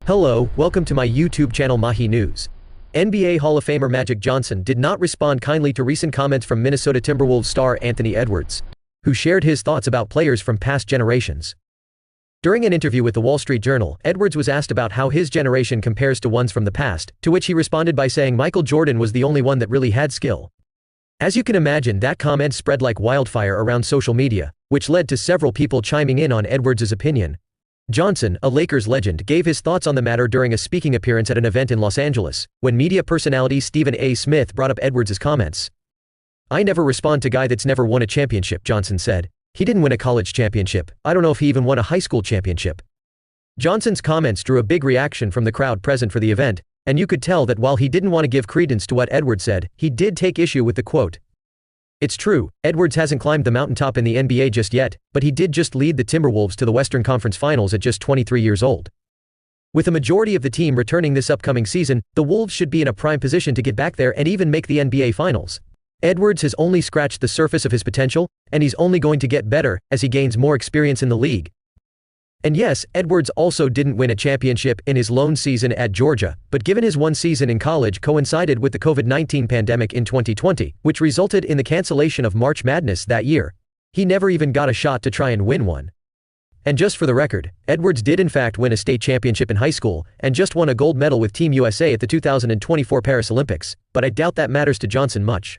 Hello, welcome to my YouTube channel Mahi News. NBA Hall of Famer Magic Johnson did not respond kindly to recent comments from Minnesota Timberwolves star Anthony Edwards, who shared his thoughts about players from past generations. During an interview with the Wall Street Journal, Edwards was asked about how his generation compares to ones from the past, to which he responded by saying Michael Jordan was the only one that really had skill. As you can imagine, that comment spread like wildfire around social media, which led to several people chiming in on Edwards' opinion. Johnson, a Lakers legend, gave his thoughts on the matter during a speaking appearance at an event in Los Angeles, when media personality Stephen A. Smith brought up Edwards' comments. "I never respond to guy that's never won a championship," Johnson said. "He didn't win a college championship. I don't know if he even won a high school championship." Johnson's comments drew a big reaction from the crowd present for the event, and you could tell that while he didn't want to give credence to what Edwards said, he did take issue with the quote. It's true, Edwards hasn't climbed the mountaintop in the NBA just yet, but he did just lead the Timberwolves to the Western Conference Finals at just 23 years old. With a majority of the team returning this upcoming season, the Wolves should be in a prime position to get back there and even make the NBA Finals. Edwards has only scratched the surface of his potential, and he's only going to get better as he gains more experience in the league. And yes, Edwards also didn't win a championship in his lone season at Georgia, but given his one season in college coincided with the COVID-19 pandemic in 2020, which resulted in the cancellation of March Madness that year, he never even got a shot to try and win one. And just for the record, Edwards did in fact win a state championship in high school, and just won a gold medal with Team USA at the 2024 Paris Olympics, but I doubt that matters to Johnson much.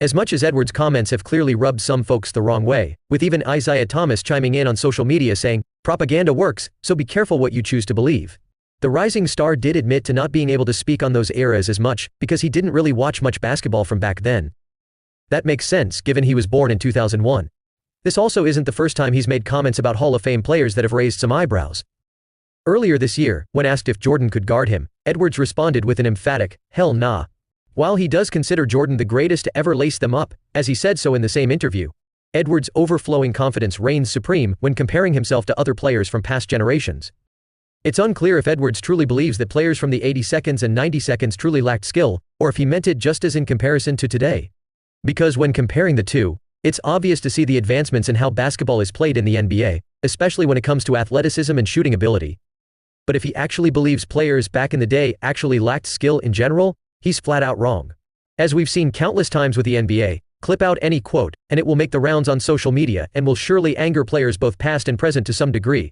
As much as Edwards' comments have clearly rubbed some folks the wrong way, with even Isaiah Thomas chiming in on social media saying, "Propaganda works, so be careful what you choose to believe." The rising star did admit to not being able to speak on those eras as much, because he didn't really watch much basketball from back then. That makes sense, given he was born in 2001. This also isn't the first time he's made comments about Hall of Fame players that have raised some eyebrows. Earlier this year, when asked if Jordan could guard him, Edwards responded with an emphatic, "Hell nah." While he does consider Jordan the greatest to ever lace them up, as he said so in the same interview, Edwards' overflowing confidence reigns supreme when comparing himself to other players from past generations. It's unclear if Edwards truly believes that players from the 80 seconds and 90 seconds truly lacked skill, or if he meant it just as in comparison to today. Because when comparing the two, it's obvious to see the advancements in how basketball is played in the NBA, especially when it comes to athleticism and shooting ability. But if he actually believes players back in the day actually lacked skill in general, he's flat out wrong. As we've seen countless times with the NBA, clip out any quote, and it will make the rounds on social media and will surely anger players both past and present to some degree.